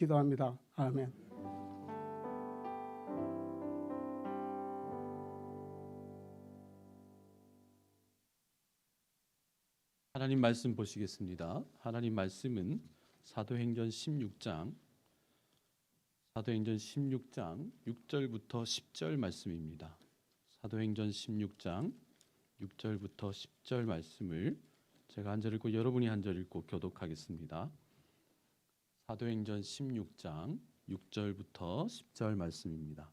기도합니다. 아멘. 하나님 말씀 보시겠습니다. 하나님 말씀은 사도행전 16장 6절부터 10절 말씀입니다. 사도행전 16장 6절부터 10절 말씀을 제가 한 절 읽고 여러분이 한 절 읽고 교독하겠습니다. 사도행전 16장 6절부터 10절 말씀입니다.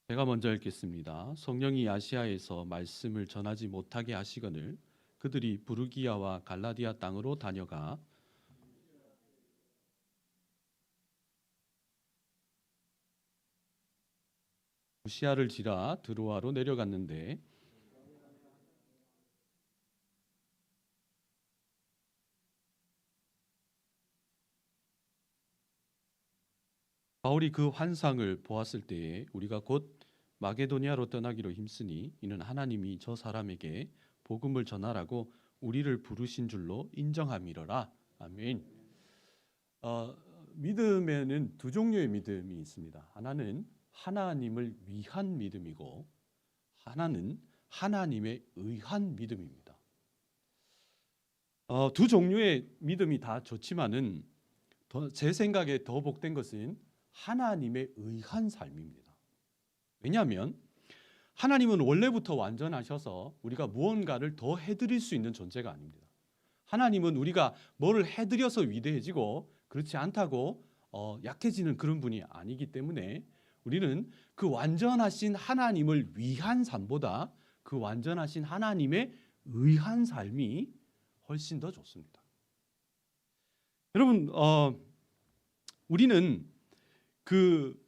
제가 먼저 읽겠습니다. 성령이 아시아에서 말씀을 전하지 못하게 하시거늘 그들이 부르기아와 갈라디아 땅으로 다녀가 무시아를 지나 드로아로 내려갔는데 바울이 그 환상을 보았을 때에 우리가 곧 마게도니아로 떠나기로 힘쓰니 이는 하나님이 저 사람에게 복음을 전하라고 우리를 부르신 줄로 인정함이로라. 아멘. 믿음에는 두 종류의 믿음이 있습니다. 하나는 하나님을 위한 믿음이고 하나는 하나님에 의한 믿음입니다. 두 종류의 믿음이 다 좋지만은 제 생각에 더 복된 것은 하나님에 의한 삶입니다. 왜냐하면 하나님은 원래부터 완전하셔서 우리가 무언가를 더 해드릴 수 있는 존재가 아닙니다. 하나님은 우리가 뭐를 해드려서 위대해지고 그렇지 않다고 약해지는 그런 분이 아니기 때문에 우리는 그 완전하신 하나님을 위한 삶보다 그 완전하신 하나님의 의한 삶이 훨씬 더 좋습니다. 여러분, 우리는 그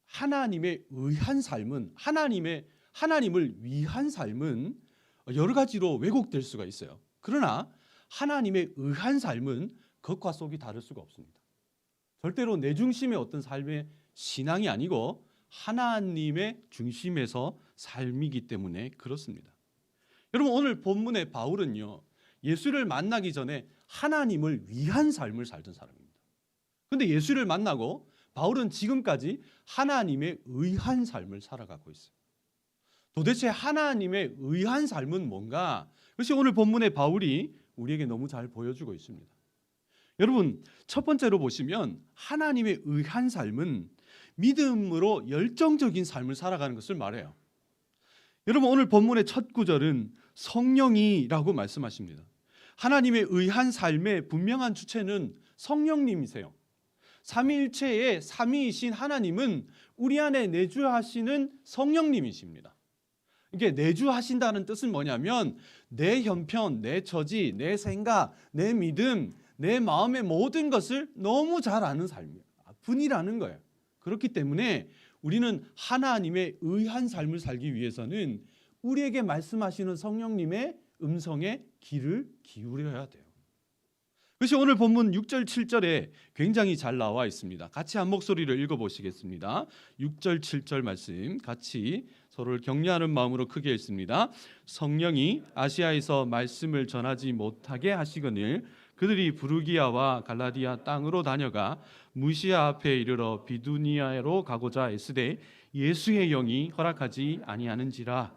하나님의 의한 삶은 하나님을 위한 삶은 여러 가지로 왜곡될 수가 있어요. 그러나 하나님의 의한 삶은 겉과 속이 다를 수가 없습니다. 절대로 내 중심의 어떤 삶의 신앙이 아니고 하나님의 중심에서 삶이기 때문에 그렇습니다. 여러분, 오늘 본문의 바울은요, 예수를 만나기 전에 하나님을 위한 삶을 살던 사람입니다. 그런데 예수를 만나고 바울은 지금까지 하나님의 의한 삶을 살아가고 있어요. 도대체 하나님의 의한 삶은 뭔가? 그것이 오늘 본문의 바울이 우리에게 너무 잘 보여주고 있습니다. 여러분, 첫 번째로 보시면 하나님의 의한 삶은 믿음으로 열정적인 삶을 살아가는 것을 말해요. 여러분, 오늘 본문의 첫 구절은 성령이라고 말씀하십니다. 하나님의 의한 삶의 분명한 주체는 성령님이세요. 삼위일체의 삼위이신 하나님은 우리 안에 내주하시는 성령님이십니다. 이게 내주하신다는 뜻은 뭐냐면 내 형편, 내 처지, 내 생각, 내 믿음, 내 마음의 모든 것을 너무 잘 아는 삶이에요. 분이라는 거예요. 그렇기 때문에 우리는 하나님의 의한 삶을 살기 위해서는 우리에게 말씀하시는 성령님의 음성에 귀를 기울여야 돼요. 그것이 오늘 본문 6절 7절에 굉장히 잘 나와 있습니다. 같이 한 목소리를 읽어보시겠습니다. 6절 7절 말씀 같이 서로를 격려하는 마음으로 크게 읽습니다. 성령이 아시아에서 말씀을 전하지 못하게 하시거늘 그들이 부르기아와 갈라디아 땅으로 다녀가 무시아 앞에 이르러 비두니아로 가고자 애쓰되 예수의 영이 허락하지 아니하는지라.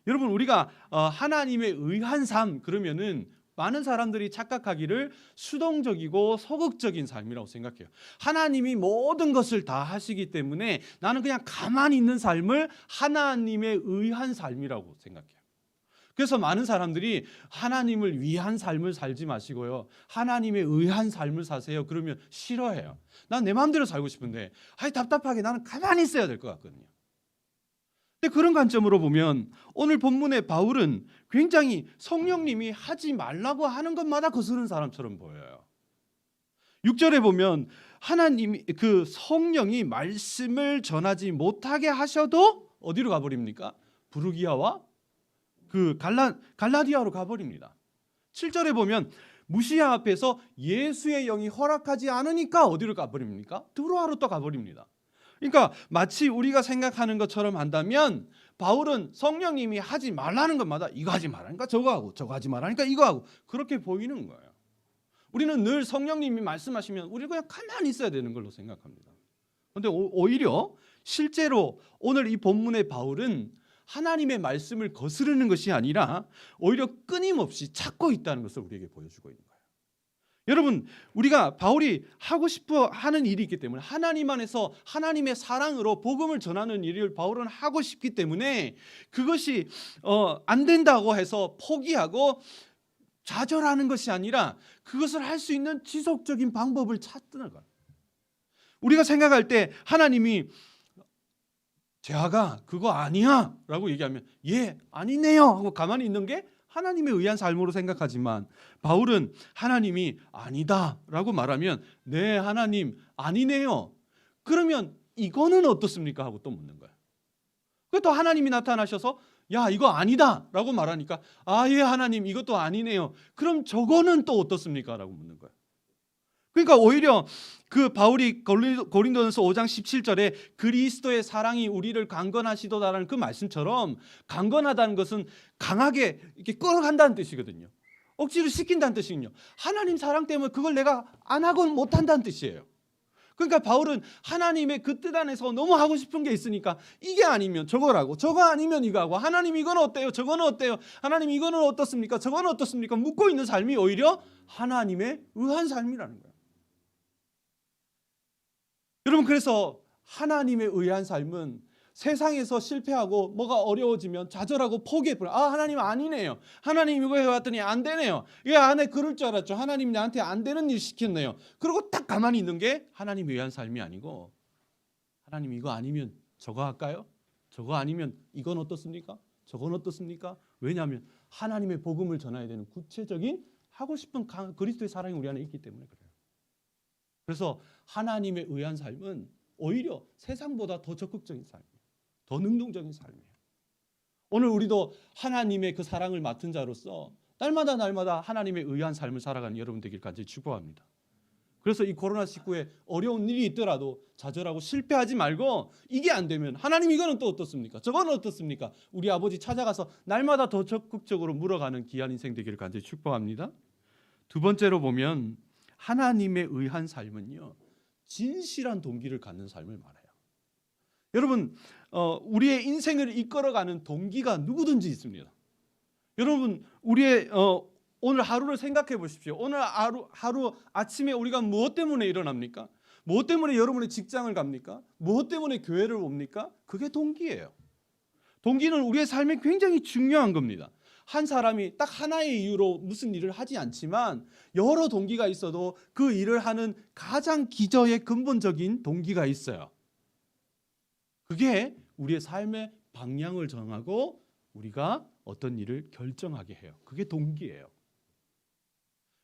여러분, 우리가 하나님의 의한 삶 그러면은 많은 사람들이 착각하기를 수동적이고 소극적인 삶이라고 생각해요. 하나님이 모든 것을 다 하시기 때문에 나는 그냥 가만히 있는 삶을 하나님의 의한 삶이라고 생각해요. 그래서 많은 사람들이 하나님을 위한 삶을 살지 마시고요, 하나님의 의한 삶을 사세요. 그러면 싫어해요. 난 내 마음대로 살고 싶은데 답답하게 나는 가만히 있어야 될 것 같거든요. 근데 그런 관점으로 보면 오늘 본문의 바울은 굉장히 성령님이 하지 말라고 하는 것마다 거스르는 사람처럼 보여요. 6절에 보면 하나님이 그 성령이 말씀을 전하지 못하게 하셔도 어디로 가버립니까? 부르기아와 그 갈라디아로 가버립니다. 7절에 보면 무시아 앞에서 예수의 영이 허락하지 않으니까 어디로 가버립니까? 드로아로 또 가버립니다. 그러니까 마치 우리가 생각하는 것처럼 한다면 바울은 성령님이 하지 말라는 것마다 이거 하지 말라니까 저거 하고 저거 하지 말라니까 이거 하고 그렇게 보이는 거예요. 우리는 늘 성령님이 말씀하시면 우리 그냥 가만히 있어야 되는 걸로 생각합니다. 그런데 오히려 실제로 오늘 이 본문의 바울은 하나님의 말씀을 거스르는 것이 아니라 오히려 끊임없이 찾고 있다는 것을 우리에게 보여주고 있는 거예요. 여러분, 우리가 바울이 하고 싶어 하는 일이 있기 때문에 하나님 안에서 하나님의 사랑으로 복음을 전하는 일을 바울은 하고 싶기 때문에 그것이 안 된다고 해서 포기하고 좌절하는 것이 아니라 그것을 할 수 있는 지속적인 방법을 찾는 거예요. 우리가 생각할 때 하나님이 재하가 그거 아니야 라고 얘기하면 예 아니네요 하고 가만히 있는 게 하나님에 의한 삶으로 생각하지만 바울은 하나님이 아니다 라고 말하면 네 하나님 아니네요. 그러면 이거는 어떻습니까 하고 또 묻는 거예요. 또 하나님이 나타나셔서 야 이거 아니다 라고 말하니까 아 예 하나님 이것도 아니네요. 그럼 저거는 또 어떻습니까 라고 묻는 거예요. 그러니까 오히려 그 바울이 고린도전서 5장 17절에 그리스도의 사랑이 우리를 강건하시도다라는 그 말씀처럼 강건하다는 것은 강하게 이렇게 끌어간다는 뜻이거든요. 억지로 시킨다는 뜻이거든요. 하나님 사랑 때문에 그걸 내가 안 하고는 못한다는 뜻이에요. 그러니까 바울은 하나님의 그 뜻 안에서 너무 하고 싶은 게 있으니까 이게 아니면 저거라고 저거 아니면 이거하고 하나님 이거는 어때요? 저거는 어때요? 하나님 이거는 어떻습니까? 저거는 어떻습니까? 묻고 있는 삶이 오히려 하나님에 의한 삶이라는 거예요. 여러분 그래서 하나님에 의한 삶은 세상에서 실패하고 뭐가 어려워지면 좌절하고 포기해버려요. 아 하나님 아니네요. 하나님 이거 해왔더니 안 되네요. 이게 안에 그럴 줄 알았죠. 하나님 나한테 안 되는 일 시켰네요. 그리고 딱 가만히 있는 게 하나님에 의한 삶이 아니고 하나님 이거 아니면 저거 할까요? 저거 아니면 이건 어떻습니까? 저건 어떻습니까? 왜냐하면 하나님의 복음을 전해야 되는 구체적인 하고 싶은 그리스도의 사랑이 우리 안에 있기 때문에 그래요. 그래서 하나님에 의한 삶은 오히려 세상보다 더 적극적인 삶이에요. 더 능동적인 삶이에요. 오늘 우리도 하나님의 그 사랑을 맡은 자로서 날마다 하나님에 의한 삶을 살아가는 여러분 되길 간절히 축복합니다. 그래서 이 코로나19에 어려운 일이 있더라도 좌절하고 실패하지 말고 이게 안 되면 하나님 이거는 또 어떻습니까? 저거는 어떻습니까? 우리 아버지 찾아가서 날마다 더 적극적으로 물어가는 귀한 인생 되기를 간절히 축복합니다. 두 번째로 보면 하나님에 의한 삶은요 진실한 동기를 갖는 삶을 말해요. 여러분 우리의 인생을 이끌어가는 동기가 누구든지 있습니다. 여러분 우리의 오늘 하루를 생각해 보십시오. 오늘 하루 아침에 우리가 무엇 때문에 일어납니까? 무엇 때문에 여러분의 직장을 갑니까? 무엇 때문에 교회를 옵니까? 그게 동기예요. 동기는 우리의 삶에 굉장히 중요한 겁니다. 한 사람이 딱 하나의 이유로 무슨 일을 하지 않지만 여러 동기가 있어도 그 일을 하는 가장 기저의 근본적인 동기가 있어요. 그게 우리의 삶의 방향을 정하고 우리가 어떤 일을 결정하게 해요. 그게 동기예요.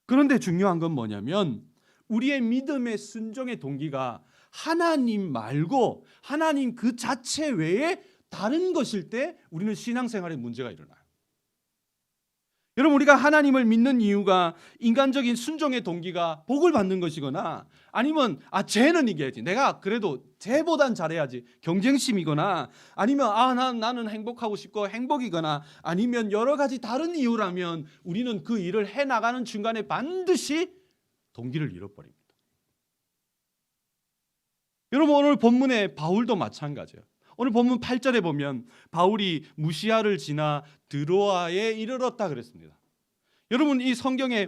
그런데 중요한 건 뭐냐면 우리의 믿음의 순종의 동기가 하나님 말고 하나님 그 자체 외에 다른 것일 때 우리는 신앙생활에 문제가 일어나요. 여러분 우리가 하나님을 믿는 이유가 인간적인 순종의 동기가 복을 받는 것이거나 아니면 쟤는 이겨야지 내가 그래도 쟤보단 잘해야지 경쟁심이거나 아니면 나는 행복하고 싶고 행복이거나 아니면 여러 가지 다른 이유라면 우리는 그 일을 해나가는 중간에 반드시 동기를 잃어버립니다. 여러분 오늘 본문의 바울도 마찬가지예요. 오늘 본문 8절에 보면 바울이 무시아를 지나 드로아에 이르렀다 그랬습니다. 여러분 이 성경에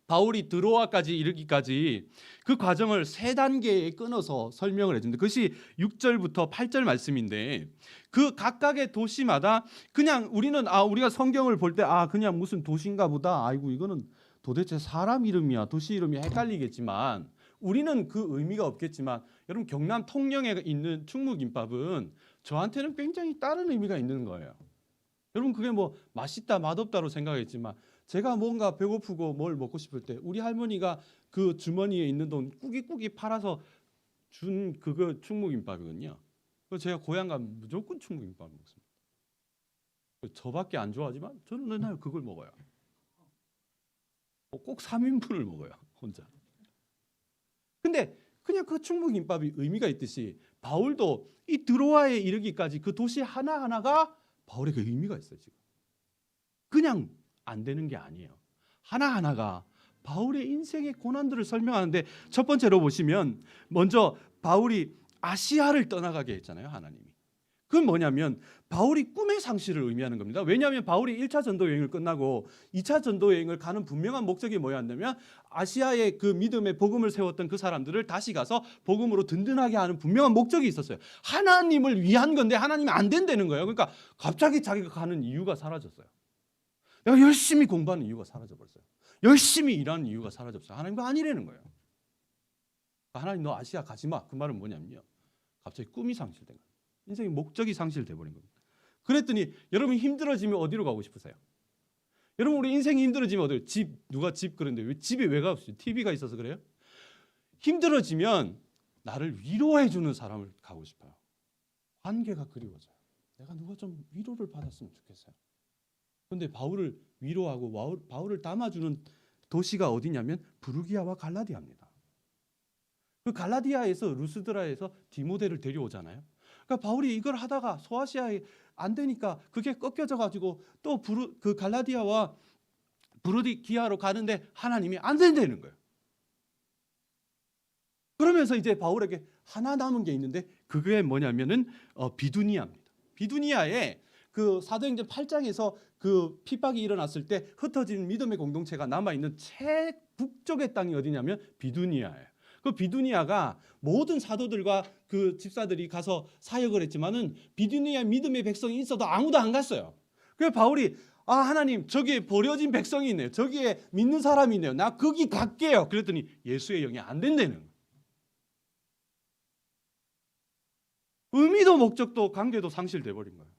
바울이 드로아까지 이르기까지 그 과정을 세 단계에 끊어서 설명을 해줍니다. 그것이 6절부터 8절 말씀인데 그 각각의 도시마다 그냥 우리는 우리가 성경을 볼 때 그냥 무슨 도시인가 보다 아이고 이거는 도대체 사람 이름이야 도시 이름이 헷갈리겠지만 우리는 그 의미가 없겠지만 여러분 경남 통영에 있는 충무김밥은 저한테는 굉장히 다른 의미가 있는 거예요. 여러분 그게 뭐 맛있다 맛없다로 생각했지만 제가 뭔가 배고프고 뭘 먹고 싶을 때 우리 할머니가 그 주머니에 있는 돈 꾸깃꾸깃 팔아서 준 그거 충무김밥이거든요. 그래서 제가 고향 가면 무조건 충무김밥을 먹습니다. 저밖에 안 좋아하지만 저는 맨날 그걸 먹어요. 꼭 3인분을 먹어요 혼자. 근데 그냥 그 충무김밥이 의미가 있듯이 바울도 이 드로아에 이르기까지 그 도시 하나하나가 바울의 그 의미가 있어요. 지금 그냥 안 되는 게 아니에요. 하나하나가 바울의 인생의 고난들을 설명하는데 첫 번째로 보시면 먼저 바울이 아시아를 떠나가게 했잖아요, 하나님이. 그건 뭐냐면 바울이 꿈의 상실을 의미하는 겁니다. 왜냐하면 바울이 1차 전도 여행을 끝나고 2차 전도 여행을 가는 분명한 목적이 뭐였냐면 아시아의 그 믿음의 복음을 세웠던 그 사람들을 다시 가서 복음으로 든든하게 하는 분명한 목적이 있었어요. 하나님을 위한 건데 하나님이 안 된다는 거예요. 그러니까 갑자기 자기가 가는 이유가 사라졌어요. 내가 열심히 공부하는 이유가 사라져버렸어요. 열심히 일하는 이유가 사라졌어요. 하나님과 아니라는 거예요. 하나님 너 아시아 가지 마. 그 말은 뭐냐면요, 갑자기 꿈이 상실된 거예요. 인생의 목적이 상실돼 버린 겁니다. 그랬더니 여러분 힘들어지면 어디로 가고 싶으세요? 여러분 우리 인생이 힘들어지면 어디로? 누가 집 그런데 왜 집에 왜 가고 싶어요? TV가 있어서 그래요? 힘들어지면 나를 위로해 주는 사람을 가고 싶어요. 관계가 그리워져요. 내가 누가 좀 위로를 받았으면 좋겠어요. 그런데 바울을 위로하고 바울을 담아주는 도시가 어디냐면 부르기아와 갈라디아입니다. 그 갈라디아에서 루스드라에서 디모데를 데려오잖아요. 그러니까 바울이 이걸 하다가 소아시아에 안 되니까 그게 꺾여져 가지고 또 그 갈라디아와 부르기아로 가는데 하나님이 안 된다는 거예요. 그러면서 이제 바울에게 하나 남은 게 있는데 그게 뭐냐면은 비두니아입니다. 비두니아에 그 사도행전 8장에서 그 핍박이 일어났을 때 흩어진 믿음의 공동체가 남아 있는 최북쪽의 땅이 어디냐면 비두니아예요. 그 비두니아가 모든 사도들과 그 집사들이 가서 사역을 했지만은 비두니아 믿음의 백성이 있어도 아무도 안 갔어요. 그래서 바울이 하나님 저기에 버려진 백성이 있네요. 저기에 믿는 사람이 있네요. 나 거기 갈게요. 그랬더니 예수의 영이 안 된다는 거예요. 의미도 목적도 관계도 상실돼 버린 거예요.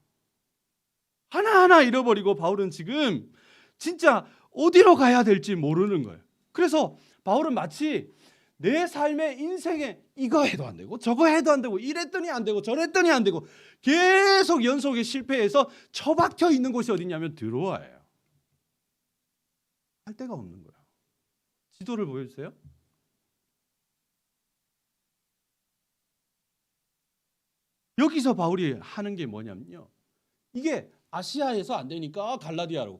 하나하나 잃어버리고 바울은 지금 진짜 어디로 가야 될지 모르는 거예요. 그래서 바울은 마치 내 삶의 인생에 이거 해도 안 되고 저거 해도 안 되고 이랬더니 안 되고 저랬더니 안 되고 계속 연속에 실패해서 처박혀 있는 곳이 어디냐면 드로아예요. 할 데가 없는 거예요. 지도를 보여주세요. 여기서 바울이 하는 게 뭐냐면요, 이게 아시아에서 안 되니까 갈라디아로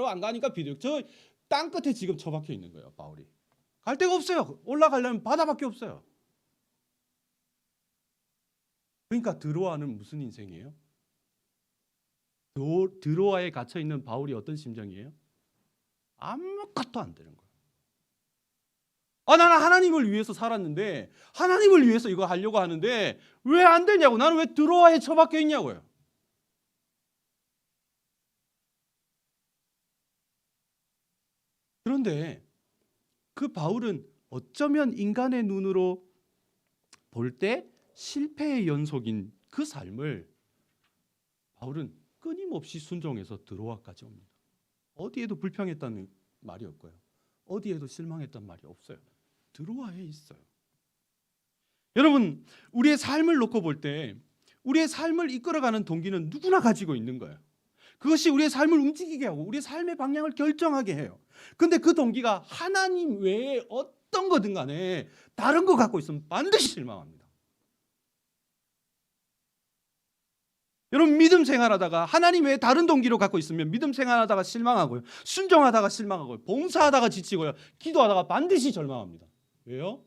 안 가니까 비둘기, 저 땅끝에 지금 처박혀 있는 거예요. 바울이 갈 데가 없어요. 올라가려면 바다밖에 없어요. 그러니까 드로아는 무슨 인생이에요? 드로아에 갇혀 있는 바울이 어떤 심정이에요? 아무것도 안 되는 거예요. 나는 하나님을 위해서 살았는데, 하나님을 위해서 이거 하려고 하는데 왜 안 되냐고. 나는 왜 드로아에 처박혀 있냐고요. 그런데 그 바울은 어쩌면 인간의 눈으로 볼 때 실패의 연속인 그 삶을 바울은 끊임없이 순종해서 드로아까지 옵니다. 어디에도 불평했다는 말이 없고요. 어디에도 실망했던 말이 없어요. 드로아에 있어요. 여러분, 우리의 삶을 놓고 볼 때 우리의 삶을 이끌어가는 동기는 누구나 가지고 있는 거예요. 그것이 우리의 삶을 움직이게 하고 우리의 삶의 방향을 결정하게 해요. 근데 그 동기가 하나님 외에 어떤 거든 간에 다른 거 갖고 있으면 반드시 실망합니다. 여러분, 믿음 생활하다가 하나님 외에 다른 동기로 갖고 있으면 믿음 생활하다가 실망하고요, 순종하다가 실망하고요, 봉사하다가 지치고요, 기도하다가 반드시 절망합니다. 왜요?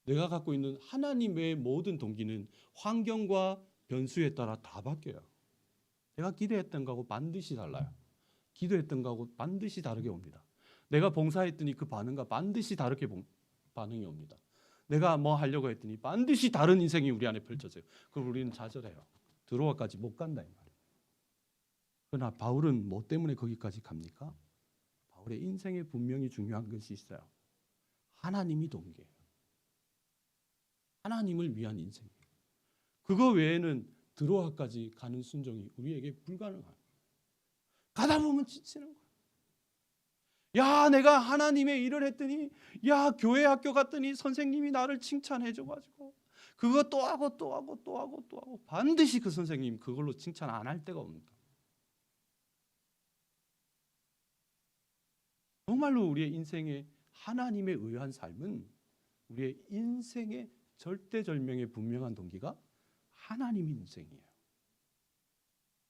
내가 갖고 있는 하나님 외의 모든 동기는 환경과 변수에 따라 다 바뀌어요. 내가 기도했던 거하고 반드시 달라요. 기도했던 거하고 반드시 다르게 옵니다. 내가 봉사했더니 그 반응과 반드시 다르게 반응이 옵니다. 내가 뭐 하려고 했더니 반드시 다른 인생이 우리 안에 펼쳐져요. 그럼 우리는 좌절해요. 드로아까지 못 간다 이 말이에요. 그러나 바울은 뭐 때문에 거기까지 갑니까? 바울의 인생에 분명히 중요한 것이 있어요. 하나님이 동기예요. 하나님을 위한 인생이에요. 그거 외에는 드로아까지 가는 순종이 우리에게 불가능합니다. 가다 보면 지치는 거예요. 야, 내가 하나님의 일을 했더니, 야, 교회 학교 갔더니 선생님이 나를 칭찬해 줘가지고 그거 또 하고 또 하고 또 하고 또 하고 반드시 그 선생님 그걸로 칭찬 안 할 데가 없습니다. 정말로 우리의 인생에 하나님에 의한 삶은 우리의 인생의 절대절명의 분명한 동기가 하나님의 인생이에요.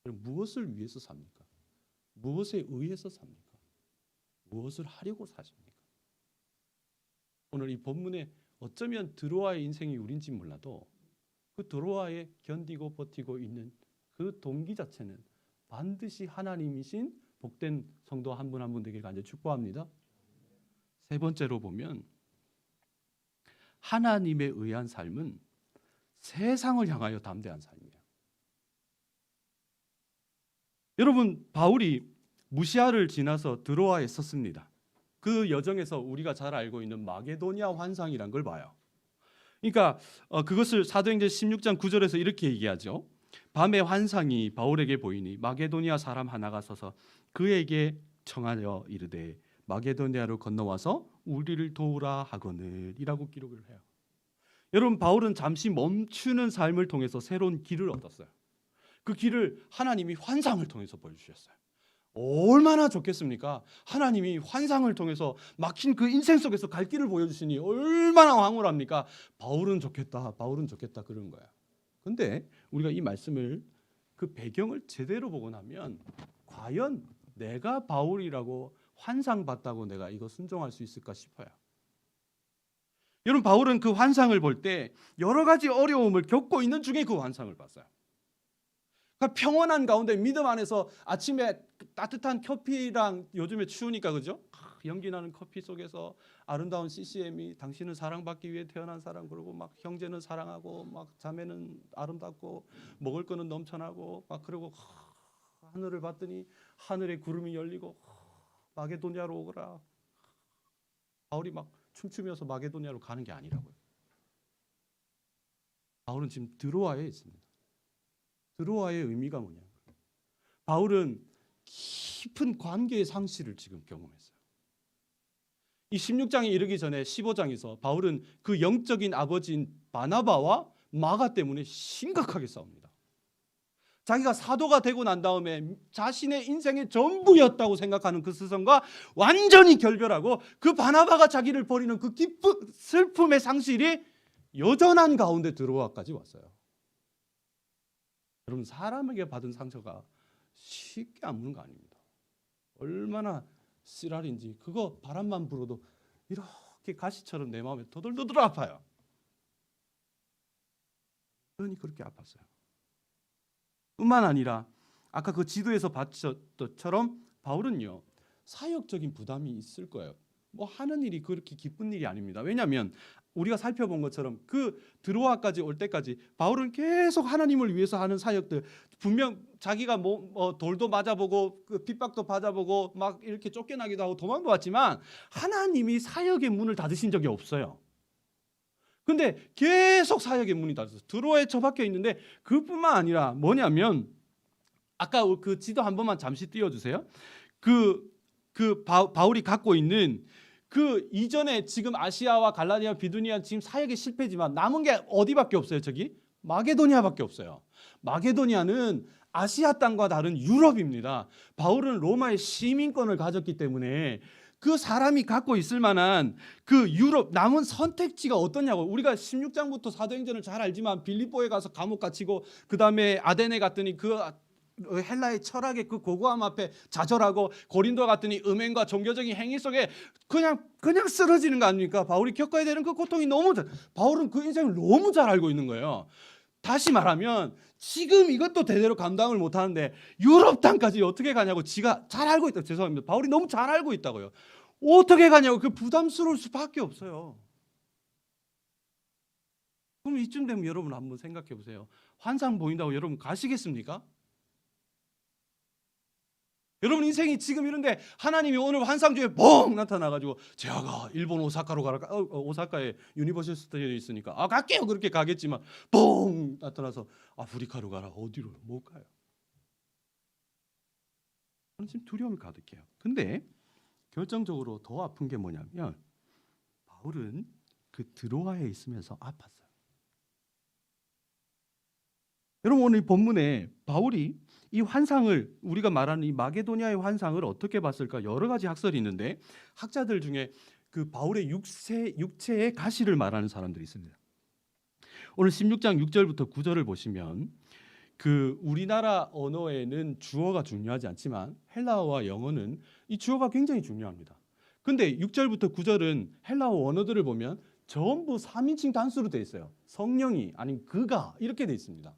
그럼 무엇을 위해서 삽니까? 무엇에 의해서 삽니까? 무엇을 하려고 사십니까? 오늘 이 본문에 어쩌면 드로아의 인생이 우린지 몰라도 그 드로아에 견디고 버티고 있는 그 동기 자체는 반드시 하나님이신 복된 성도 한 분 한 분 되길 간절히 축복합니다. 세 번째로 보면 하나님에 의한 삶은 세상을 향하여 담대한 삶이에요. 여러분, 바울이 무시아를 지나서 드로아에 섰습니다. 그 여정에서 우리가 잘 알고 있는 마게도니아 환상이란 걸 봐요. 그러니까 그것을 사도행전 16장 9절에서 이렇게 얘기하죠. 밤에 환상이 바울에게 보이니 마게도니아 사람 하나가 서서 그에게 청하여 이르되 마게도니아로 건너와서 우리를 도우라 하거늘 이라고 기록을 해요. 여러분, 바울은 잠시 멈추는 삶을 통해서 새로운 길을 얻었어요. 그 길을 하나님이 환상을 통해서 보여주셨어요. 얼마나 좋겠습니까? 하나님이 환상을 통해서 막힌 그 인생 속에서 갈 길을 보여주시니 얼마나 황홀합니까? 바울은 좋겠다, 바울은 좋겠다 그런 거야. 근데 우리가 이 말씀을 그 배경을 제대로 보고 나면 과연 내가 바울이라고 환상 봤다고 내가 이거 순종할 수 있을까 싶어요. 여러분, 바울은 그 환상을 볼 때 여러 가지 어려움을 겪고 있는 중에 그 환상을 봤어요. 그러니까 평온한 가운데 믿음 안에서 아침에 따뜻한 커피랑 요즘에 추우니까 그죠? 연기 나는 커피 속에서 아름다운 CCM이 당신은 사랑받기 위해 태어난 사람, 그러고 막 형제는 사랑하고 막 자매는 아름답고 먹을 거는 넘쳐나고 막 그러고 하늘을 봤더니 하늘에 구름이 열리고 마게도냐로 오거라. 바울이 막 춤추면서 마게도냐로 가는 게 아니라고요. 바울은 지금 드로아에 있습니다. 드로아의 의미가 뭐냐? 바울은 깊은 관계의 상실을 지금 경험했어요. 이 16장에 이르기 전에 15장에서 바울은 그 영적인 아버지인 바나바와 마가 때문에 심각하게 싸웁니다. 자기가 사도가 되고 난 다음에 자신의 인생의 전부였다고 생각하는 그 스승과 완전히 결별하고 그 바나바가 자기를 버리는 그 깊은 슬픔의 상실이 여전한 가운데 드로아까지 왔어요. 여러분, 사람에게 받은 상처가 쉽게 아무는 거 아닙니다. 얼마나 쓰라린지 그거 바람만 불어도 이렇게 가시처럼 내 마음에 도들도들 아파요. 그러니 그렇게 아팠어요. 뿐만 아니라 아까 그 지도에서 봤던 바울은요, 사역적인 부담이 있을 거예요. 뭐 하는 일이 그렇게 기쁜 일이 아닙니다. 왜냐하면 우리가 살펴본 것처럼 그 드로아까지 올 때까지 바울은 계속 하나님을 위해서 하는 사역들, 분명 자기가 돌도 맞아보고 그 핍박도 받아보고 막 이렇게 쫓겨나기도 하고 도망도 왔지만 하나님이 사역의 문을 닫으신 적이 없어요. 근데 계속 사역의 문이 닫혔어요. 드로아에 처박혀 있는데 그뿐만 아니라 뭐냐면 아까 그 지도 한 번만 잠시 띄워주세요. 바울이 갖고 있는 그 이전에 지금 아시아와 갈라디아, 비두니아 지금 사역에 실패지만 남은 게 어디밖에 없어요. 저기 마게도니아밖에 없어요. 마게도니아는 아시아 땅과 다른 유럽입니다. 바울은 로마의 시민권을 가졌기 때문에 그 사람이 갖고 있을 만한 그 유럽 남은 선택지가 어떠냐고. 우리가 16장부터 사도행전을 잘 알지만 빌립보에 가서 감옥 갇히고 그 다음에 아데네 갔더니 그 헬라의 철학의 그 고고함 앞에 좌절하고 고린도 갔더니 음행과 종교적인 행위 속에 그냥 쓰러지는 거 아닙니까? 바울이 겪어야 되는 그 고통이 바울은 그 인생을 너무 잘 알고 있는 거예요. 다시 말하면 지금 이것도 제대로 감당을 못하는데 유럽 땅까지 어떻게 가냐고 지가 잘 알고 있다. 죄송합니다. 바울이 너무 잘 알고 있다고요. 어떻게 가냐고. 그 부담스러울 수밖에 없어요. 그럼 이쯤 되면 여러분 한번 생각해 보세요. 환상 보인다고 여러분 가시겠습니까? 여러분 인생이 지금 이런데 하나님이 오늘 환상 중에 뻥 나타나가지고 제가 일본 오사카로 가라. 오사카에 유니버셜 스튜디오 있으니까 갈게요. 그렇게 가겠지만 뻥 나타나서 아프리카로 가라. 어디로 못 가요. 저는 지금 두려움이 가득해요. 근데 결정적으로 더 아픈 게 뭐냐면 바울은 그 드로아에 있으면서 아팠어요. 여러분 오늘 본문에 바울이 이 환상을 우리가 말하는 이 마게도니아의 환상을 어떻게 봤을까 여러 가지 학설이 있는데 학자들 중에 그 바울의 육체의 가시를 말하는 사람들이 있습니다. 오늘 16장 6절부터 9절을 보시면 그 우리나라 언어에는 주어가 중요하지 않지만 헬라어와 영어는 이 주어가 굉장히 중요합니다. 근데 6절부터 9절은 헬라어 원어들을 보면 전부 3인칭 단수로 되어 있어요. 성령이 아닌 그가 이렇게 되어 있습니다.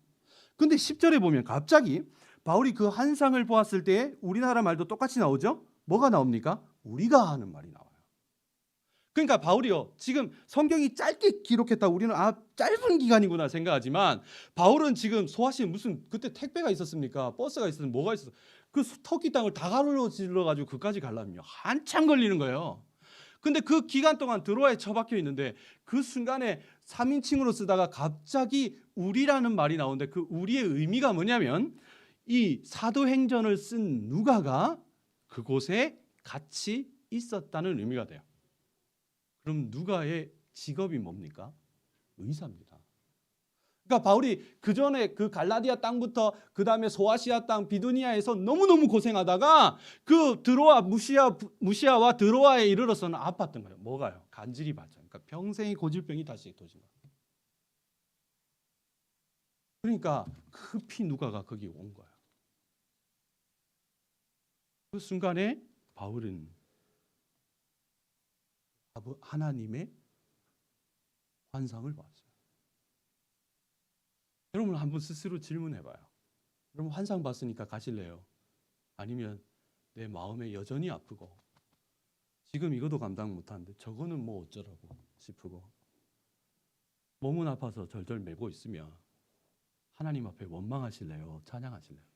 근데 10절에 보면 갑자기 바울이 그 환상을 보았을 때 우리나라 말도 똑같이 나오죠? 뭐가 나옵니까? 우리가 하는 말이 나와요. 그러니까 바울이요, 지금 성경이 짧게 기록했다고 우리는 짧은 기간이구나 생각하지만 바울은 지금 소아시는 무슨 그때 택배가 있었습니까? 버스가 있었으면 뭐가 있었어? 그 터키 땅을 다 가로질러 가지고 그까지 가려면요 한참 걸리는 거예요. 근데 그 기간 동안 드로아에 처박혀 있는데 그 순간에 3인칭으로 쓰다가 갑자기 우리라는 말이 나오는데 그 우리의 의미가 뭐냐면 이 사도행전을 쓴 누가가 그곳에 같이 있었다는 의미가 돼요. 그럼 누가의 직업이 뭡니까? 의사입니다. 그러니까 바울이 그 전에 그 갈라디아 땅부터 그 다음에 소아시아 땅 비두니아에서 너무너무 고생하다가 그 드로아 무시아와 드로아에 이르러서는 아팠던 거예요. 뭐가요? 간질이 발작. 그러니까 평생의 고질병이 다시 도진 거예요. 그러니까 급히 누가가 거기 온 거예요. 그 순간에 바울은 하나님의 환상을 봤어요. 여러분 한번 스스로 질문해봐요. 여러분 환상 봤으니까 가실래요? 아니면 내 마음에 여전히 아프고 지금 이것도 감당 못하는데 저거는 뭐 어쩌라고 싶고 몸은 아파서 절절 매고 있으면 하나님 앞에 원망하실래요? 찬양하실래요?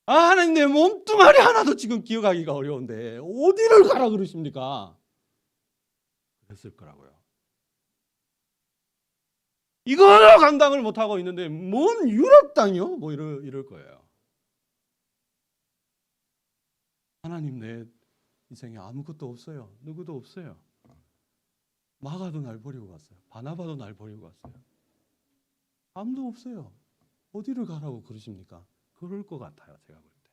하나님 내 몸뚱아리 하나도 지금 기억하기가 어려운데 어디를 가라 그러십니까? 그랬을 거라고요. 이거를 감당을 못하고 있는데 뭔 유럽 땅이요? 뭐 이럴 거예요. 하나님 내 인생에 아무것도 없어요. 누구도 없어요. 마가도 날 버리고 갔어요. 바나바도 날 버리고 갔어요. 아무도 없어요. 어디를 가라고 그러십니까? 그럴 것 같아요. 제가 볼 때.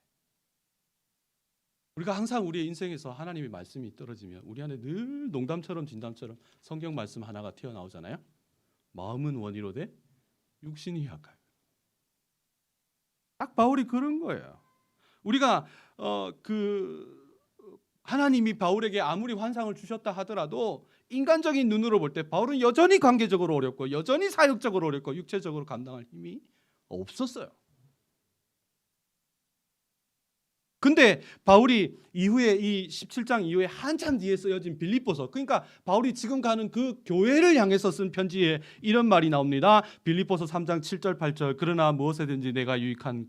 우리가 항상 우리의 인생에서 하나님의 말씀이 떨어지면 우리 안에 늘 농담처럼 진담처럼 성경 말씀 하나가 튀어나오잖아요. 마음은 원이로되 육신이 약하여. 딱 바울이 그런 거예요. 우리가 하나님이 바울에게 아무리 환상을 주셨다 하더라도 인간적인 눈으로 볼 때 바울은 여전히 관계적으로 어렵고 여전히 사역적으로 어렵고 육체적으로 감당할 힘이 없었어요. 근데 바울이 이후에 이 17장 이후에 한참 뒤에 쓰여진 빌립보서, 그러니까 바울이 지금 가는 그 교회를 향해서 쓴 편지에 이런 말이 나옵니다. 빌립보서 3장 7절 8절 그러나 무엇에든지 내가 유익한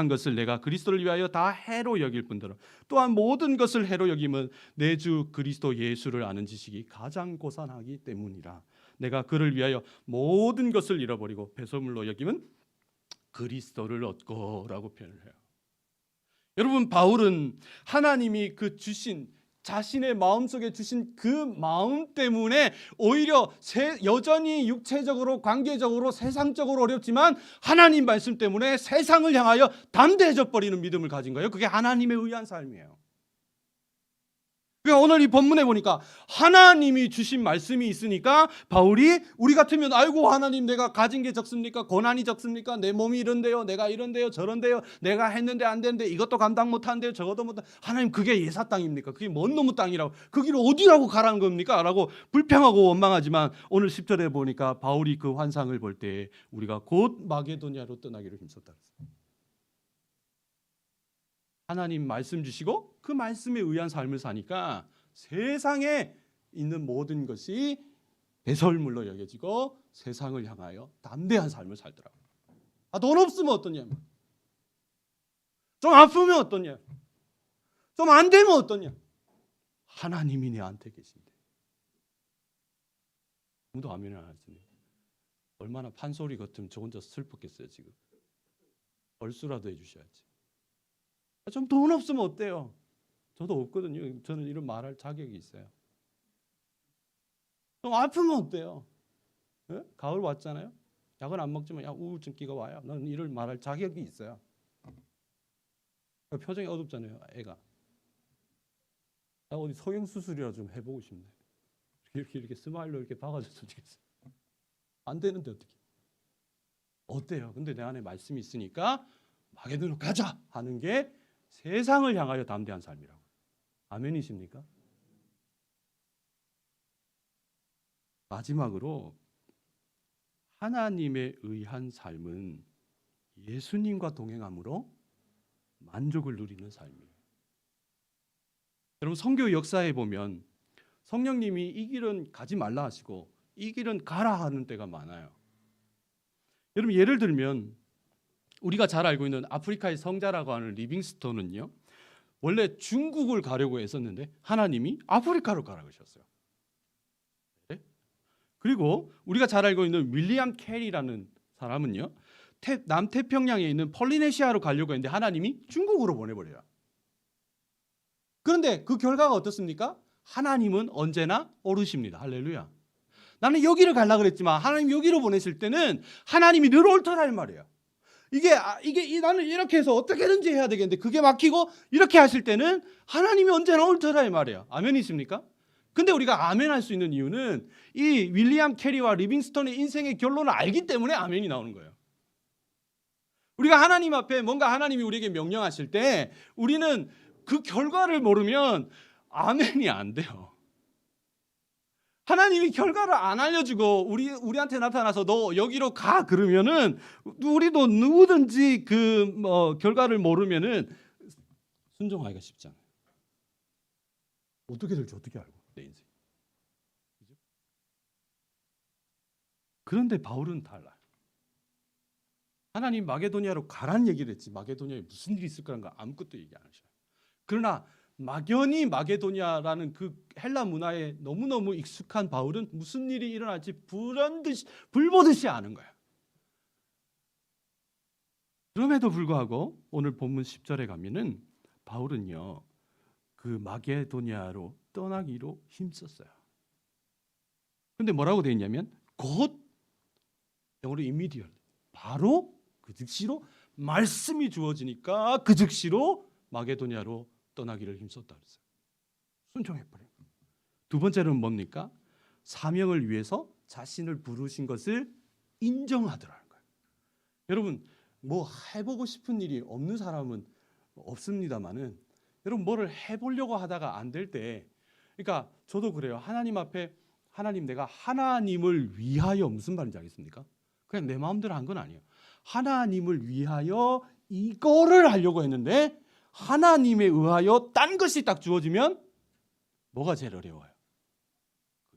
것을 내가 그리스도를 위하여 다 해로 여길 뿐더러 또한 모든 것을 해로 여김은 내 주 그리스도 예수를 아는 지식이 가장 고산하기 때문이라. 내가 그를 위하여 모든 것을 잃어버리고 배설물로 여김은 그리스도를 얻고라고 표현을 해요. 여러분 바울은 하나님이 그 주신 자신의 마음속에 주신 그 마음 때문에 오히려 여전히 육체적으로 관계적으로 세상적으로 어렵지만 하나님 말씀 때문에 세상을 향하여 담대해져 버리는 믿음을 가진 거예요. 그게 하나님에 의한 삶이에요. 그러니까 오늘 이 본문에 보니까 하나님이 주신 말씀이 있으니까 바울이 우리 같으면 아이고 하나님 내가 가진 게 적습니까? 고난이 적습니까? 내 몸이 이런데요, 내가 이런데요, 저런데요, 내가 했는데 안 되는데 이것도 감당 못하는데요, 저것도 못하. 하나님 그게 예사 땅입니까? 그게 먼 놈의 땅이라고 그 길을 어디라고 가라는 겁니까? 라고 불평하고 원망하지만 오늘 10절에 보니까 바울이 그 환상을 볼 때 우리가 곧 마게도냐로 떠나기로 힘썼다. 하나님 말씀 주시고 그 말씀에 의한 삶을 사니까 세상에 있는 모든 것이 배설물로 여겨지고 세상을 향하여 담대한 삶을 살더라고요. 돈 없으면 어떠냐? 좀 아프면 어떠냐? 좀 안 되면 어떠냐? 하나님이 내한테 계신데. 아무도 아멘을 안 하시네요. 얼마나 판소리 같으면 저 혼자 슬펐겠어요 지금. 얼쑤라도 해주셔야지. 좀 돈 없으면 어때요? 저도 없거든요. 저는 이런 말할 자격이 있어요. 좀 아프면 어때요? 네? 가을 왔잖아요. 약은 안 먹지만 우울증기가 와요. 나는 이런 말할 자격이 있어요. 표정이 어둡잖아요. 애가. 나 어디 성형수술이라 좀 해보고 싶네. 이렇게 스마일로 이렇게 박아줬으면 좋겠어요. 안 되는데 어떻게? 어때요? 근데 내 안에 말씀이 있으니까 마게도로 가자 하는 게 세상을 향하여 담대한 삶이라고. 아멘이십니까? 마지막으로 하나님에 의한 삶은 예수님과 동행함으로 만족을 누리는 삶이에요. 여러분 선교 역사에 보면 성령님이 이 길은 가지 말라 하시고 이 길은 가라 하는 때가 많아요. 여러분 예를 들면 우리가 잘 알고 있는 아프리카의 성자라고 하는 리빙스톤은요, 원래 중국을 가려고 했었는데 하나님이 아프리카로 가라고 하셨어요. 네? 그리고 우리가 잘 알고 있는 윌리엄 캐리라는 사람은요, 남태평양에 있는 폴리네시아로 가려고 했는데 하나님이 중국으로 보내버려요. 그런데 그 결과가 어떻습니까? 하나님은 언제나 옳으십니다. 할렐루야. 나는 여기를 가려고 그랬지만 하나님 여기로 보내실 때는 하나님이 늘 옳더라는 말이에요. 나는 이렇게 해서 어떻게든지 해야 되겠는데 그게 막히고 이렇게 하실 때는 하나님이 언제나 옳더라는 말이에요. 아멘이십니까? 근데 우리가 아멘할 수 있는 이유는 이 윌리엄 캐리와 리빙스톤의 인생의 결론을 알기 때문에 아멘이 나오는 거예요. 우리가 하나님 앞에 뭔가 하나님이 우리에게 명령하실 때 우리는 그 결과를 모르면 아멘이 안 돼요. 하나님이 결과를 안 알려주고 우리한테 나타나서 너 여기로 가 그러면은 우리도 누구든지 그 결과를 모르면은 순종하기가 쉽지 않아요. 어떻게 될지 어떻게 알고 내 인생. 그죠? 그런데 바울은 달라요. 하나님 마게도니아로 가란 얘기를 했지 마게도니아에 무슨 일이 있을 거란 거 아무것도 얘기 안 하셔요. 그러나 막연히 마게도니아라는 그 헬라 문화에 너무너무 익숙한 바울은 무슨 일이 일어날지 불보듯이 아는 거예요. 그럼에도 불구하고 오늘 본문 10절에 가면은 바울은요, 그 마게도니아로 떠나기로 힘썼어요. 그런데 뭐라고 되어 있냐면 곧, 영어로 immediate, 바로 그 즉시로 말씀이 주어지니까 그 즉시로 마게도니아로 떠나기를 힘썼다 그랬어요. 순종해버려요. 두 번째는 뭡니까? 사명을 위해서 자신을 부르신 것을 인정하더라는 거예요. 여러분 뭐 해보고 싶은 일이 없는 사람은 없습니다만은 여러분 뭐를 해보려고 하다가 안 될 때, 그러니까 저도 그래요. 하나님 앞에 하나님 내가 하나님을 위하여 무슨 말인지 알겠습니까? 그냥 내 마음대로 한 건 아니에요. 하나님을 위하여 이거를 하려고 했는데 하나님에 의하여 딴 것이 딱 주어지면 뭐가 제일 어려워요?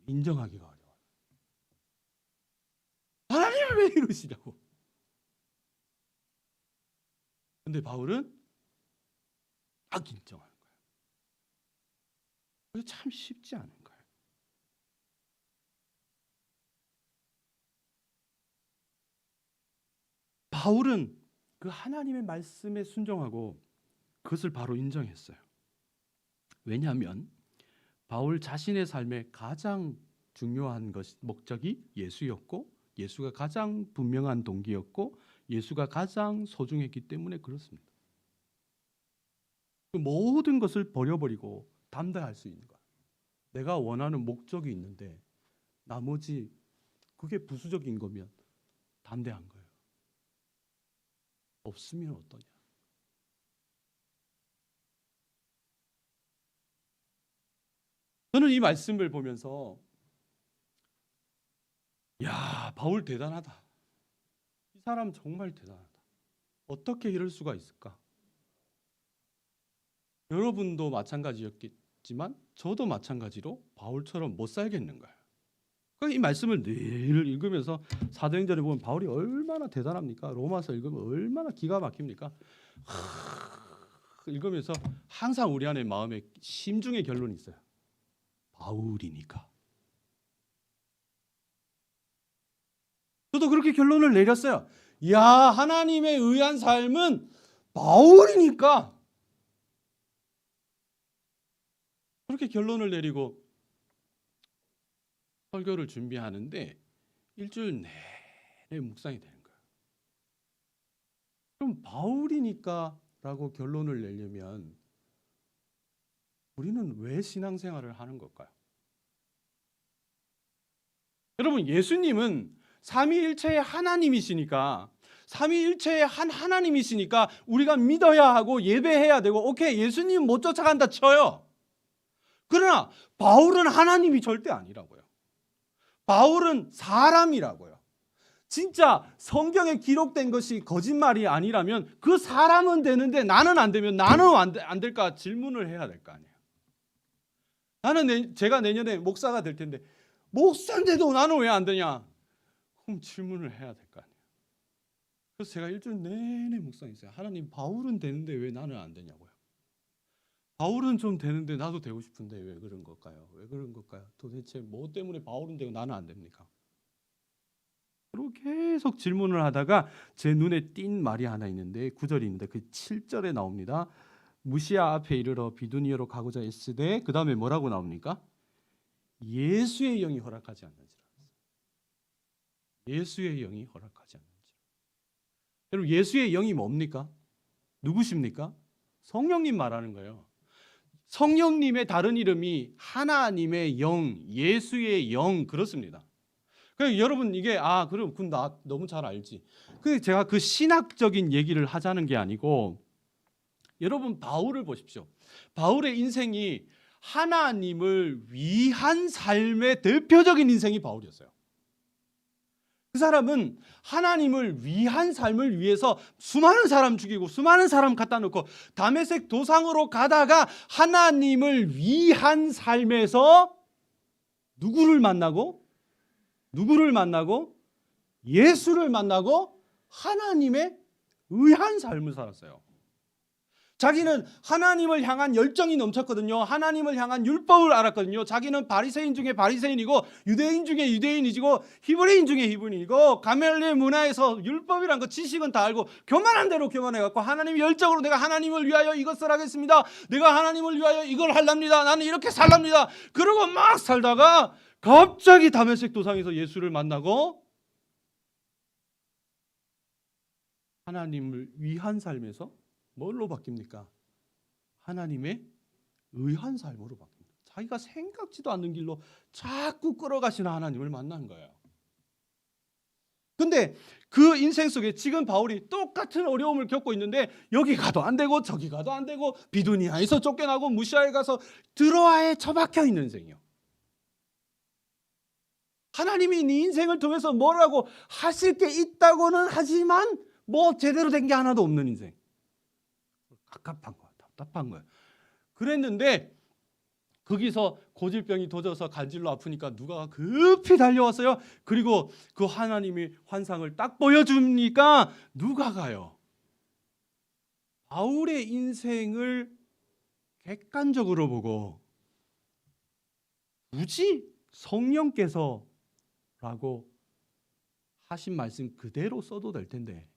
인정하기가 어려워요. 하나님 왜 이러시냐고. 근데 바울은 딱 인정하는 거예요. 그게 참 쉽지 않은 거예요. 바울은 그 하나님의 말씀에 순종하고 그것을 바로 인정했어요. 왜냐하면 바울 자신의 삶의 가장 중요한 목적이 예수였고 예수가 가장 분명한 동기였고 예수가 가장 소중했기 때문에 그렇습니다. 그 모든 것을 버려버리고 담대할 수 있는 거야. 내가 원하는 목적이 있는데 나머지 그게 부수적인 거면 담대한 거예요. 없으면 어떠냐? 저는 이 말씀을 보면서 야, 바울 대단하다. 이 사람 정말 대단하다. 어떻게 이럴 수가 있을까? 여러분도 마찬가지였겠지만 저도 마찬가지로 바울처럼 못 살겠는 거예요. 이 말씀을 늘 읽으면서 사도행전에 보면 바울이 얼마나 대단합니까? 로마서 읽으면 얼마나 기가 막힙니까? 읽으면서 항상 우리 안에 마음에 심중의 결론이 있어요. 바울이니까. 저도 그렇게 결론을 내렸어요. 야, 하나님에 의한 삶은 바울이니까. 그렇게 결론을 내리고 설교를 준비하는데 일주일 내내 묵상이 되는 거예요. 그럼 바울이니까 라고 결론을 내려면 우리는 왜 신앙생활을 하는 걸까요? 여러분 예수님은 삼위일체의 하나님이시니까 삼위일체의 한 하나님이시니까 우리가 믿어야 하고 예배해야 되고, 오케이, 예수님 못 쫓아간다 쳐요. 그러나 바울은 하나님이 절대 아니라고요. 바울은 사람이라고요. 진짜 성경에 기록된 것이 거짓말이 아니라면 그 사람은 되는데 나는 안 되면 나는 안 될까 질문을 해야 될 거 아니에요. 제가 내년에 목사가 될 텐데 목사인데도 나는 왜 안 되냐? 그럼 질문을 해야 될 거 아니에요. 그래서 제가 일주일 내내 묵상했어요. 하나님, 바울은 되는데 왜 나는 안 되냐고요. 바울은 좀 되는데 나도 되고 싶은데 왜 그런 걸까요? 왜 그런 걸까요? 도대체 뭐 때문에 바울은 되고 나는 안 됩니까? 그리고 계속 질문을 하다가 제 눈에 띈 말이 하나 있는데, 구절이 있는데 그 7절에 나옵니다. 무시아 앞에 이르러 비두니아로 가고자 했으되, 그 다음에 뭐라고 나옵니까? 예수의 영이 허락하지 않는지라. 예수의 영이 허락하지 않는지라. 여러분, 예수의 영이 뭡니까? 누구십니까? 성령님 말하는 거예요. 성령님의 다른 이름이 하나님의 영, 예수의 영, 그렇습니다. 그러니까 여러분, 이게 그럼 나 너무 잘 알지. 제가 그 신학적인 얘기를 하자는 게 아니고, 여러분 바울을 보십시오. 바울의 인생이 하나님을 위한 삶의 대표적인 인생이 바울이었어요. 그 사람은 하나님을 위한 삶을 위해서 수많은 사람 죽이고 수많은 사람 갖다 놓고 다메섹 도상으로 가다가 하나님을 위한 삶에서 누구를 만나고 예수를 만나고 하나님의 의한 삶을 살았어요. 자기는 하나님을 향한 열정이 넘쳤거든요. 하나님을 향한 율법을 알았거든요. 자기는 바리새인 중에 바리새인이고 유대인 중에 유대인이고 히브리인 중에 히브리인이고 가멜리엘 문화에서 율법이란 거 지식은 다 알고 교만한 대로 교만해갖고 하나님 열정으로 내가 하나님을 위하여 이것을 하겠습니다. 내가 하나님을 위하여 이걸 할랍니다. 나는 이렇게 살랍니다. 그러고 막 살다가 갑자기 다메섹 도상에서 예수를 만나고 하나님을 위한 삶에서 뭘로 바뀝니까? 하나님의 의한 삶으로 바뀝니다. 자기가 생각지도 않는 길로 자꾸 끌어가시는 하나님을 만난 거예요. 근데 그 인생 속에 지금 바울이 똑같은 어려움을 겪고 있는데 여기 가도 안 되고 저기 가도 안 되고 비두니아에서 쫓겨나고 무시아에 가서 드로아에 처박혀 있는 인생이요. 하나님이 네 인생을 통해서 뭐라고 하실 게 있다고는 하지만 뭐 제대로 된 게 하나도 없는 인생. 갑갑한 거야, 답답한 거야. 그랬는데 거기서 고질병이 도져서 간질로 아프니까 누가 급히 달려왔어요. 그리고 그 하나님이 환상을 딱 보여주니까 누가 가요? 바울의 인생을 객관적으로 보고 굳이 성령께서 라고 하신 말씀 그대로 써도 될 텐데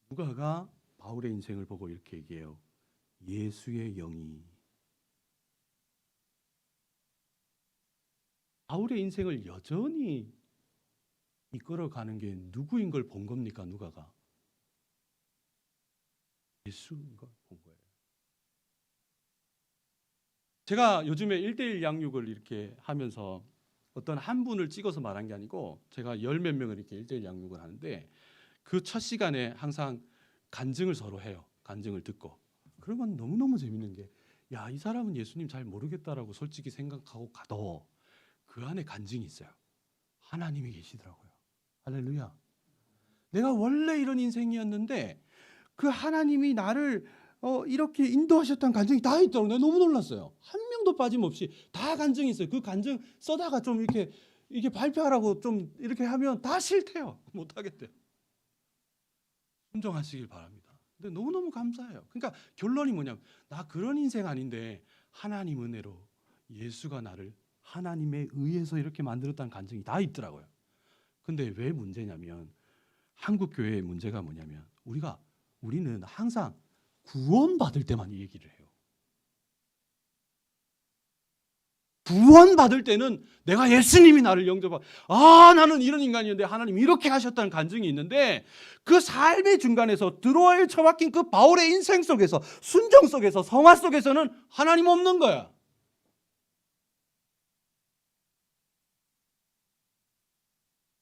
누가가 바울의 인생을 보고 이렇게 얘기해요. 예수의 영이. 바울의 인생을 여전히 이끌어가는 게 누구인 걸 본 겁니까? 누가가? 예수인 걸 본 거예요. 제가 요즘에 1:1 양육을 이렇게 하면서 어떤 한 분을 찍어서 말한 게 아니고 제가 열 몇 명을 이렇게 1:1 양육을 하는데 그 첫 시간에 항상 간증을 서로 해요. 간증을 듣고. 그러면 너무너무 재밌는 게 이 사람은 예수님 잘 모르겠다라고 솔직히 생각하고 가도 그 안에 간증이 있어요. 하나님이 계시더라고요. 할렐루야. 내가 원래 이런 인생이었는데 그 하나님이 나를 이렇게 인도하셨다는 간증이 다 있더라고요. 내가 너무 놀랐어요. 한 명도 빠짐없이 다 간증이 있어요. 그 간증 써다가 좀 이렇게 발표하라고 좀 이렇게 하면 다 싫대요. 못 하겠대요. 순종하시길 바랍니다. 근데 너무너무 감사해요. 그러니까 결론이 뭐냐면 나 그런 인생 아닌데 하나님 은혜로 예수가 나를 하나님에 의해서 이렇게 만들었다는 간증이 다 있더라고요. 근데 왜 문제냐면 한국 교회의 문제가 뭐냐면 우리는 항상 구원받을 때만 이 얘기를 해요. 구원받을 때는 내가 예수님이 나를 영접하고 나는 이런 인간이었는데 하나님 이렇게 하셨다는 간증이 있는데 그 삶의 중간에서 드로아에 처박힌 그 바울의 인생 속에서 순종 속에서 성화 속에서는 하나님 없는 거야.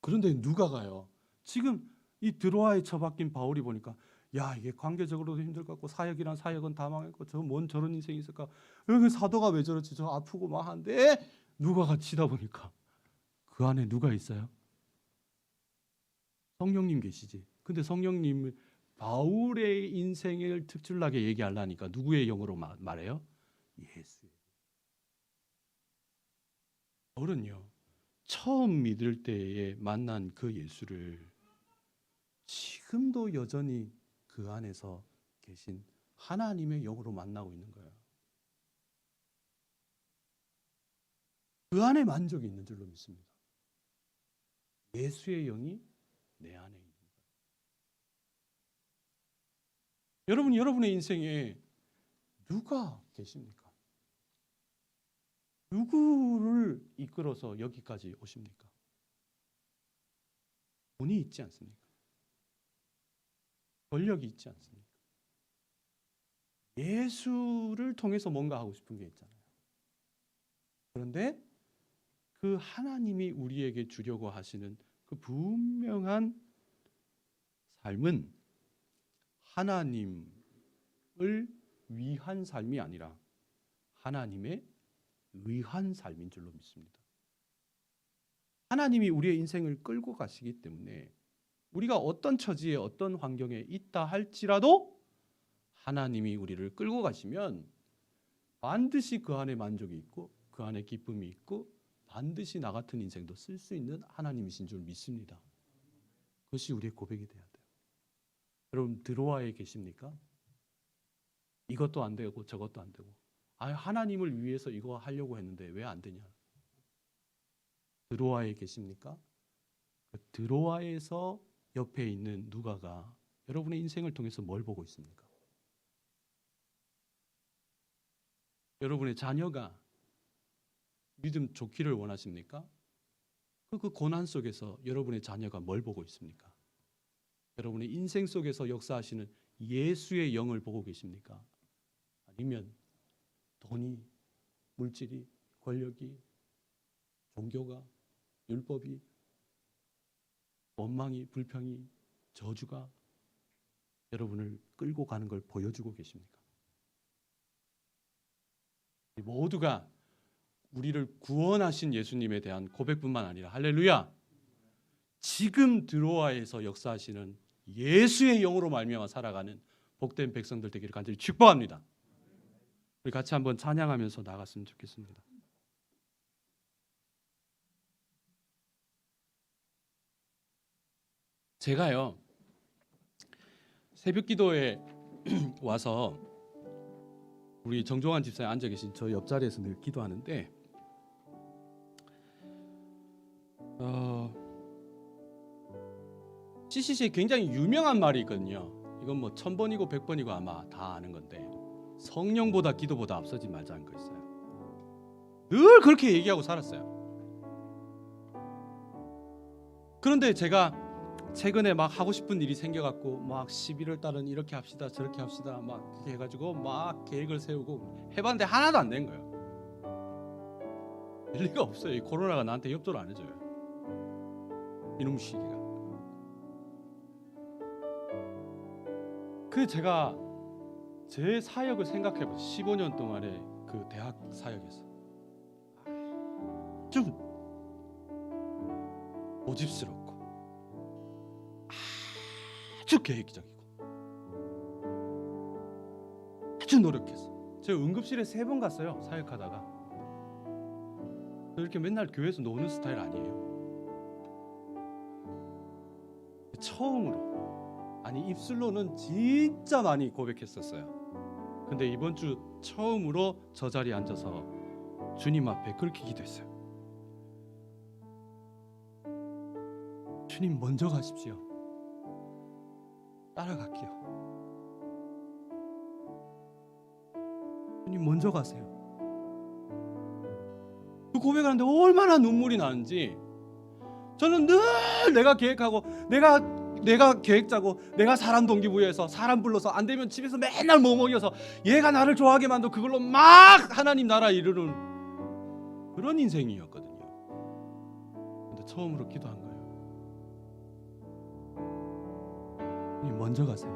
그런데 누가 가요? 지금 이 드로아에 처박힌 바울이 보니까 야, 이게 관계적으로도 힘들 것 같고 사역이란 사역은 다 망했고 저런 인생이 있을까? 여기 사도가 왜 저렇지? 저 아프고 막 한데 누가가 치다 보니까 그 안에 누가 있어요? 성령님 계시지. 근데 성령님 바울의 인생을 특출나게 얘기하려니까 누구의 영으로 말해요? 예수의. 바울은요, 처음 믿을 때에 만난 그 예수를 지금도 여전히 그 안에서 계신 하나님의 영으로 만나고 있는 거예요. 그 안에 만족이 있는 줄로 믿습니다. 예수의 영이 내 안에 있는 거예요. 여러분, 여러분의 인생에 누가 계십니까? 누구를 이끌어서 여기까지 오십니까? 돈이 있지 않습니까? 권력이 있지 않습니까? 예수를 통해서 뭔가 하고 싶은 게 있잖아요. 그런데 그 하나님이 우리에게 주려고 하시는 그 분명한 삶은 하나님을 위한 삶이 아니라 하나님의 의한 삶인 줄로 믿습니다. 하나님이 우리의 인생을 끌고 가시기 때문에 우리가 어떤 처지에 어떤 환경에 있다 할지라도 하나님이 우리를 끌고 가시면 반드시 그 안에 만족이 있고 그 안에 기쁨이 있고 반드시 나 같은 인생도 쓸 수 있는 하나님이신 줄 믿습니다. 그것이 우리의 고백이 돼야 돼요. 여러분, 드로아에 계십니까? 이것도 안 되고 저것도 안 되고 하나님을 위해서 이거 하려고 했는데 왜 안 되냐? 드로아에 계십니까? 드로아에서 옆에 있는 누가가 여러분의 인생을 통해서 뭘 보고 있습니까? 여러분의 자녀가 믿음 좋기를 원하십니까? 그 고난 속에서 여러분의 자녀가 뭘 보고 있습니까? 여러분의 인생 속에서 역사하시는 예수의 영을 보고 계십니까? 아니면 돈이, 물질이, 권력이, 종교가, 율법이, 원망이, 불평이, 저주가 여러분을 끌고 가는 걸 보여주고 계십니까? 모두가 우리를 구원하신 예수님에 대한 고백뿐만 아니라 할렐루야, 지금 드로아에서 역사하시는 예수의 영으로 말미암아 살아가는 복된 백성들 되기를 간절히 축복합니다. 우리 같이 한번 찬양하면서 나갔으면 좋겠습니다. 제가요, 새벽 기도에 와서 우리 정종환 집사님 앉아 계신 저 옆자리에서 늘 기도하는데 CCC에 굉장히 유명한 말이 있거든요. 이건 뭐 1000번이고 100번이고 아마 다 아는 건데 성령보다 기도보다 앞서지 말자는 거 있어요. 늘 그렇게 얘기하고 살았어요. 그런데 제가 최근에 막 하고 싶은 일이 생겨갖고 막 11월 달은 이렇게 합시다 저렇게 합시다 막 그렇게 해가지고 막 계획을 세우고 해봤는데 하나도 안 된 거예요. 될 리가 없어요. 이 코로나가 나한테 협조를 안 해줘요. 이놈 시기가. 그 제가 제 사역을 생각해봐요. 15년 동안의 그 대학 사역에서 아주 고집스럽고 아주 계획적이고 아주 노력해서 제가 응급실에 3번 갔어요. 사역하다가. 이렇게 맨날 교회에서 노는 스타일 아니에요. 처음으로, 아니 입술로는 진짜 많이 고백했었어요. 근데 이번 주 처음으로 저 자리에 앉아서 주님 앞에 그렇게 기도했어요. 주님 먼저 가십시오. 따라갈게요. 주님 먼저 가세요. 그 고백하는데 얼마나 눈물이 나는지. 저는 늘 내가 계획하고 내가 계획 짜고 내가 사람 동기부여해서 사람 불러서 안 되면 집에서 맨날 뭐 먹여서 얘가 나를 좋아하게 만들고 그걸로 막 하나님 나라 이루는 그런 인생이었거든요. 근데 처음으로 기도한 거예요. 주님 먼저 가세요.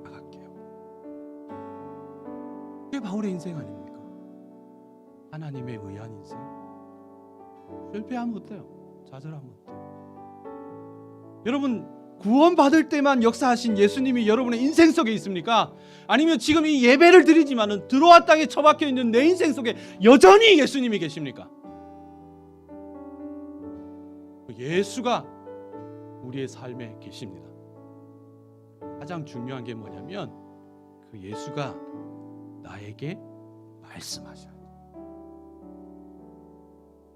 나갈게요. 그게 바울의 인생 아닙니까? 하나님에 의한 인생. 실패하면 어때요? 좌절하면 어때요? 여러분, 구원받을 때만 역사하신 예수님이 여러분의 인생 속에 있습니까? 아니면 지금 이 예배를 드리지만은 들어와 땅에 처박혀 있는 내 인생 속에 여전히 예수님이 계십니까? 예수가 우리의 삶에 계십니다. 가장 중요한 게 뭐냐면 그 예수가 나에게 말씀하셔요.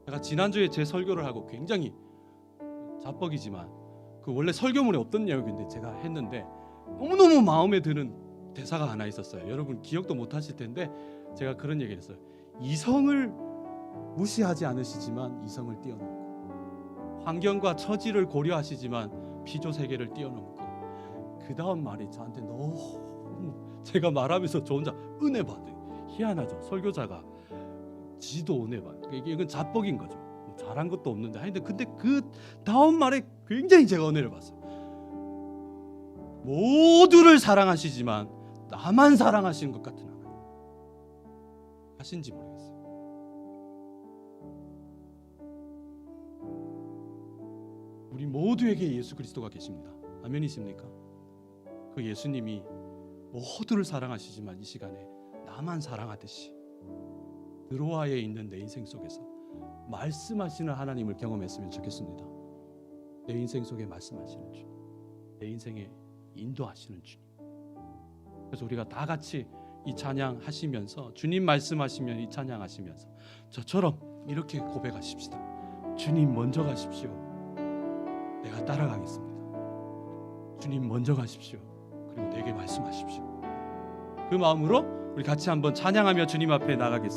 제가 지난주에 제 설교를 하고 굉장히 자뻑이지만 그 원래 설교문에 없던 내용인데 제가 했는데 너무너무 마음에 드는 대사가 하나 있었어요. 여러분 기억도 못 하실 텐데 제가 그런 얘기를 했어요. 이성을 무시하지 않으시지만 이성을 뛰어넘고 환경과 처지를 고려하시지만 피조 세계를 뛰어넘고 그 다음 말이 저한테 너무 제가 말하면서 저 혼자 은혜 받아요. 희한하죠. 설교자가 지도 은혜 받아요. 이건 자뻑인 거죠. 잘한 것도 없는데 하여튼 근데 그 다음 말에 굉장히 제가 은혜를 받았어요. 모두를 사랑하시지만 나만 사랑하시는 것 같은 하나님 하신지 모르겠어요. 우리 모두에게 예수 그리스도가 계십니다. 아멘이십니까? 그 예수님이 모두를 사랑하시지만 이 시간에 나만 사랑하듯이 드로아에 있는 내 인생 속에서 말씀하시는 하나님을 경험했으면 좋겠습니다. 내 인생 속에 말씀하시는 주님, 내 인생에 인도하시는 주님. 그래서 우리가 다 같이 이 찬양 하시면서 주님 말씀하시면 이 찬양 하시면서 저처럼 이렇게 고백하십시다. 주님 먼저 가십시오. 내가 따라가겠습니다. 주님 먼저 가십시오. 그리고 내게 말씀하십시오. 그 마음으로 우리 같이 한번 찬양하며 주님 앞에 나가겠습니다.